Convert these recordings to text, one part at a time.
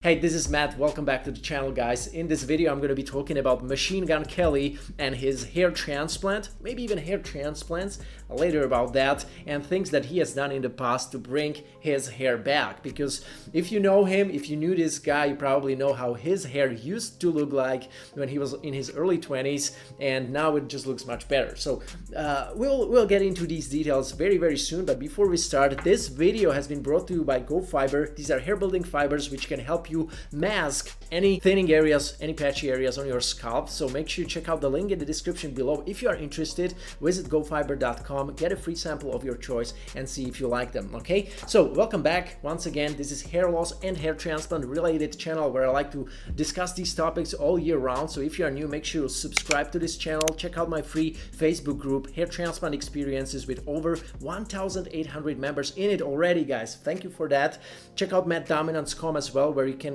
Hey, this is Matt. Welcome back to the channel, guys. In this video, I'm going to be talking about Machine Gun Kelly and his hair transplant, maybe even hair transplants, later about that, and things that he has done in the past to bring his hair back. Because if you know him, if you knew this guy, you probably know how his hair used to look like when he was in his early 20s, and now it just looks much better. So we'll get into these details very soon. But before we start, this video has been brought to you by GoFiber. These are hair building fibers which can help you mask any thinning areas, any patchy areas on your scalp. So make sure you check out the link in the description below. If you are interested, visit gofiber.com, get a free sample of your choice and see if you like them. Okay, so welcome back once again. This is hair loss and hair transplant related channel where I like to discuss these topics all year round. So if you are new, make sure you subscribe to this channel. Check out my free Facebook group, Hair Transplant Experiences, with over 1,800 members in it already, guys. Thank you for that. Check out mattdominance.com as well, where you can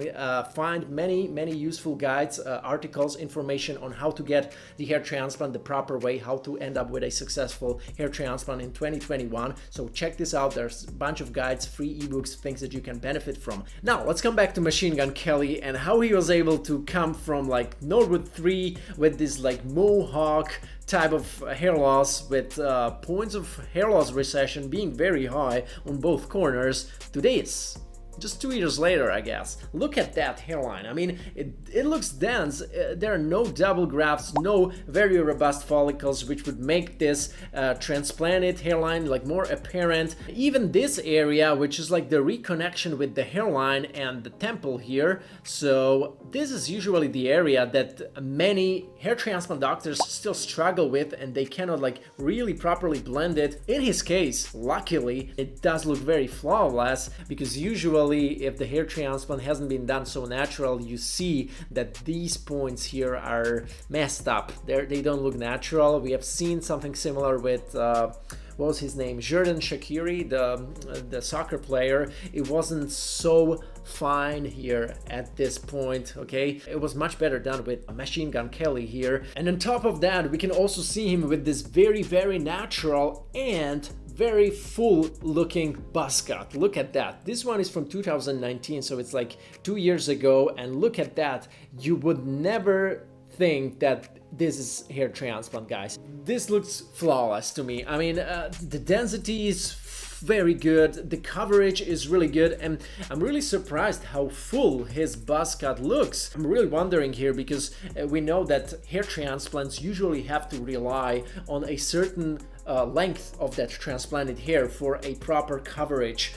find many useful guides, articles, information on how to get the hair transplant the proper way, how to end up with a successful hair transplant in 2021. So check this out. There's a bunch of guides, free ebooks, things that you can benefit from. Now let's come back to Machine Gun Kelly and how he was able to come from like Norwood 3 with this like mohawk type of hair loss, with points of hair loss recession being very high on both corners, to this. Just 2 years later, I guess. Look at that hairline. I mean, it looks dense. There are no double grafts, no very robust follicles, which would make this transplanted hairline like more apparent. Even this area, which is like the reconnection with the hairline and the temple here. So this is usually the area that many hair transplant doctors still struggle with, and they cannot like really properly blend it. In his case, luckily, it does look very flawless, because usually if the hair transplant hasn't been done so natural, you see that these points here are messed up. They don't look natural. We have seen something similar with what was his name, Xherdan Shaqiri, the soccer player. It wasn't so fine here at this point. Okay, it was much better done with Machine Gun Kelly here. And on top of that, we can also see him with this very natural and very full looking buzz cut. Look at that. This one is from 2019, so it's like 2 years ago, and look at that. You would never think that this is hair transplant, guys. This looks flawless to me. I mean, the density is very good, the coverage is really good, and I'm really surprised how full his buzz cut looks. I'm really wondering here, because we know that hair transplants usually have to rely on a certain length of that transplanted hair for a proper coverage.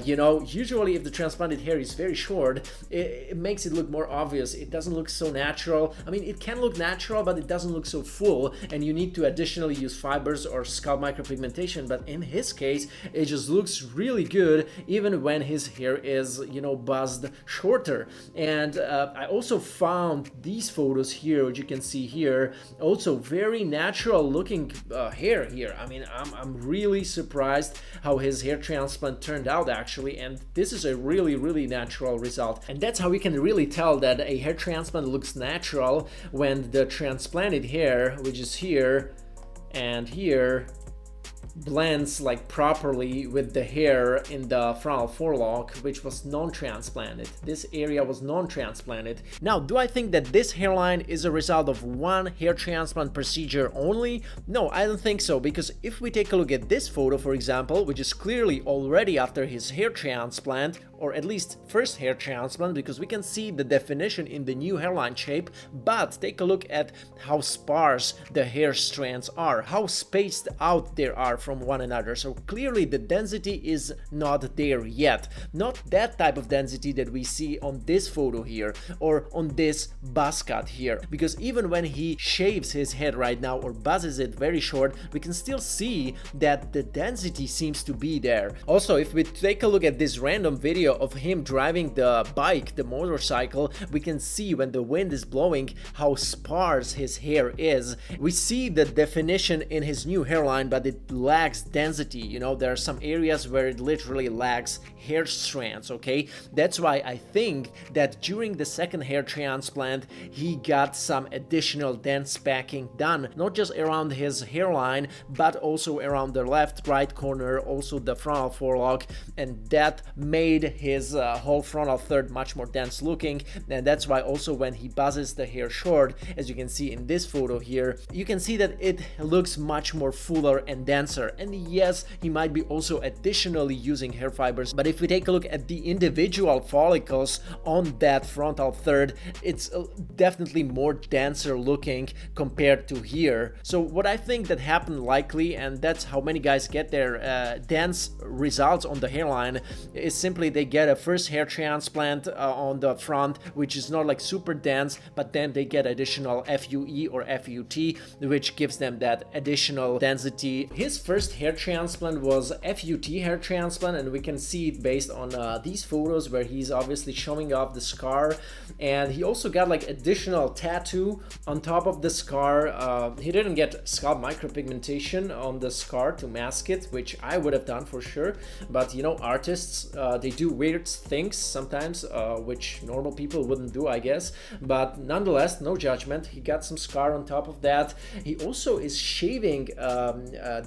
You know, usually if the transplanted hair is very short, it makes it look more obvious. It doesn't look so natural. I mean, it can look natural, but it doesn't look so full, and you need to additionally use fibers or scalp micropigmentation. But in his case, it just looks really good, even when his hair is, you know, buzzed shorter. And I also found these photos here, which you can see here, also very natural looking hair here. I mean, I'm really surprised how his hair transplant turned out, actually, and this is a really natural result. And that's how we can really tell that a hair transplant looks natural, when the transplanted hair, which is here and here, blends like properly with the hair in the frontal forelock, which was non-transplanted. This area was non-transplanted. Now, do I think that this hairline is a result of one hair transplant procedure only? No, I don't think so, because if we take a look at this photo, for example, which is clearly already after his hair transplant, or at least first hair transplant, because we can see the definition in the new hairline shape, but take a look at how sparse the hair strands are, how spaced out they are from one another. So clearly the density is not there yet. Not that type of density that we see on this photo here, or on this buzz cut here, because even when he shaves his head right now or buzzes it very short, we can still see that the density seems to be there. Also, if we take a look at this random video of him driving the bike, the motorcycle, we can see when the wind is blowing how sparse his hair is. We see the definition in his new hairline, but it lacks lacks density. You know, there are some areas where it literally lacks hair strands, okay? That's why I think that during the second hair transplant, he got some additional dense packing done, not just around his hairline, but also around the left, right corner, also the frontal forelock, and that made his whole frontal third much more dense looking. And that's why also when he buzzes the hair short, as you can see in this photo here, you can see that it looks much more fuller and denser. And yes, he might be also additionally using hair fibers, but if we take a look at the individual follicles on that frontal third, it's definitely more denser looking compared to here. So what I think that happened likely, and that's how many guys get their dense results on the hairline, is simply they get a first hair transplant on the front, which is not like super dense, but then they get additional FUE or FUT, which gives them that additional density. His first hair transplant was FUT hair transplant, and we can see it based on these photos where he's obviously showing off the scar, and he also got like additional tattoo on top of the scar. He didn't get scalp micropigmentation on the scar to mask it, which I would have done for sure, but you know, artists, they do weird things sometimes, which normal people wouldn't do, I guess, but nonetheless, no judgment. He got some scar on top of that. He also is shaving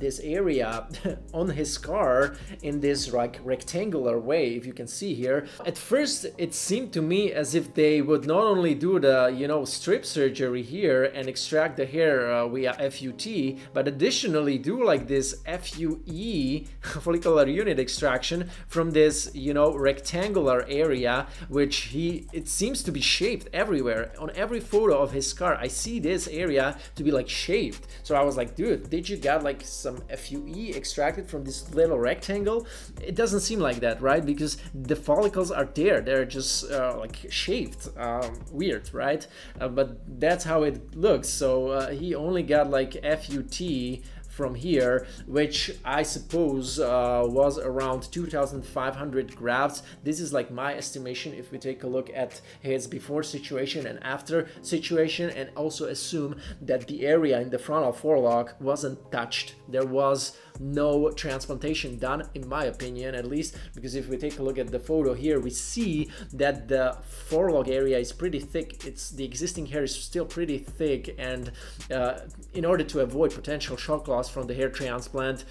this area on his scar in this like rectangular way, if you can see here. At first, it seemed to me as if they would not only do the, you know, strip surgery here and extract the hair via FUT, but additionally do like this FUE, follicular unit extraction, from this, you know, rectangular area, which it seems to be shaved everywhere. On every photo of his scar, I see this area to be like shaved. So I was like, dude, did you got like some FUE extracted from this little rectangle? It doesn't seem like that, right? Because the follicles are there, they're just like shaved. Weird, right? But that's how it looks. So he only got like FUT from here, which I suppose was around 2,500 grafts. This is like my estimation if we take a look at his before situation and after situation, and also assume that the area in the frontal forelock wasn't touched. There was no transplantation done, in my opinion at least, because if we take a look at the photo here, we see that the forelock area is pretty thick. The existing hair is still pretty thick, and in order to avoid potential shock loss from the hair transplant,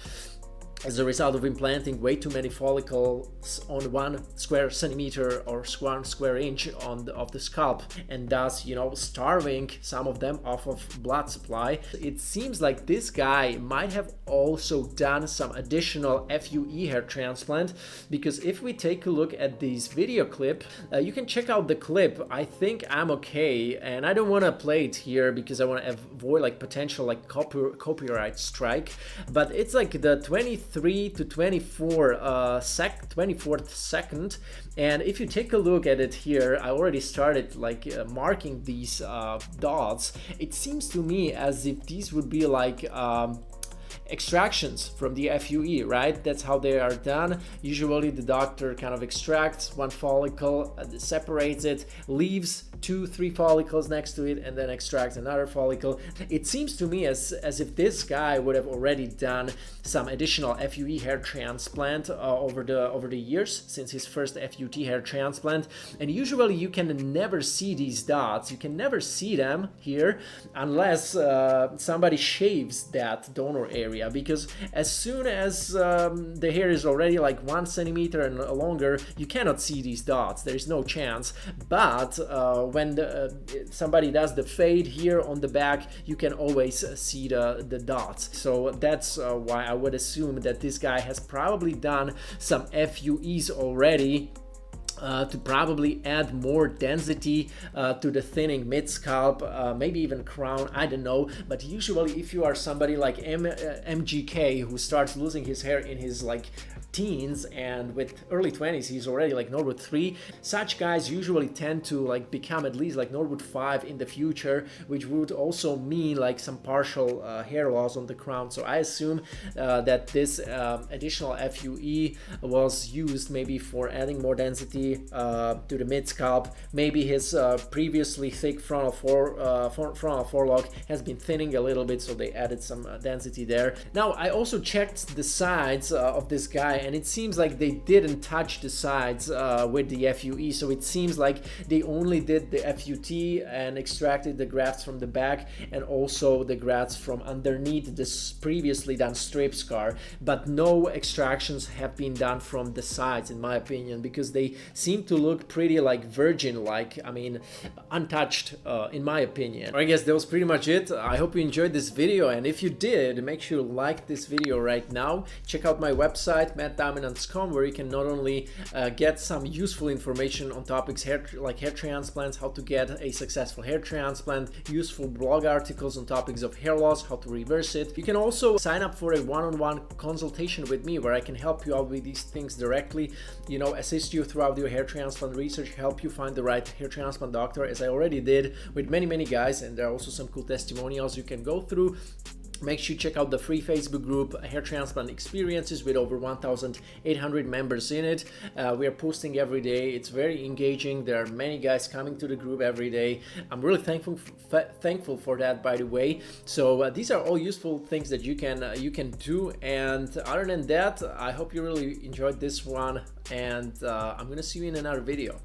as a result of implanting way too many follicles on 1 square centimeter or 1 square inch of the scalp, and thus, you know, starving some of them off of blood supply. It seems like this guy might have also done some additional FUE hair transplant, because if we take a look at this video clip, you can check out the clip. I think I'm okay, and I don't want to play it here because I want to avoid like potential like copyright strike, but it's like the 23 to 24th second, and if you take a look at it here, I already started like marking these dots. It seems to me as if these would be like extractions from the FUE, right? That's how they are done. Usually the doctor kind of extracts one follicle, separates it, leaves 2-3 follicles next to it, and then extracts another follicle. It seems to me as if this guy would have already done some additional FUE hair transplant over the years since his first FUT hair transplant. And usually you can never see these dots. You can never see them here unless somebody shaves that donor area, because as soon as the hair is already like 1 centimeter and longer, you cannot see these dots. There is no chance. But when somebody does the fade here on the back, you can always see the dots. So that's why I would assume that this guy has probably done some FUEs already, to probably add more density to the thinning mid-scalp, maybe even crown, I don't know. But usually if you are somebody like MGK who starts losing his hair in his like teens, and with early 20s he's already like Norwood 3. Such guys usually tend to like become at least like Norwood 5 in the future, which would also mean like some partial hair loss on the crown. So I assume that this additional FUE was used maybe for adding more density to the mid scalp. Maybe his previously thick frontal forelock has been thinning a little bit, so they added some density there. Now I also checked the sides of this guy, and it seems like they didn't touch the sides with the FUE, so it seems like they only did the FUT and extracted the grafts from the back and also the grafts from underneath this previously done strip scar, but no extractions have been done from the sides in my opinion, because they seem to look pretty like virgin like, I mean untouched in my opinion. I guess that was pretty much it. I hope you enjoyed this video, and if you did, make sure you like this video right now. Check out my website mattdominance.com, where you can not only get some useful information on topics like hair transplants, how to get a successful hair transplant, useful blog articles on topics of hair loss, how to reverse it. You can also sign up for a one-on-one consultation with me, where I can help you out with these things directly, you know, assist you throughout your hair transplant research, help you find the right hair transplant doctor, as I already did with many guys, and there are also some cool testimonials you can go through. Make sure you check out the free Facebook group Hair Transplant Experiences with over 1,800 members in it. We are posting every day. It's very engaging. There are many guys coming to the group every day. I'm really thankful for that, by the way. So these are all useful things that you can do. And other than that, I hope you really enjoyed this one, and I'm gonna see you in another video.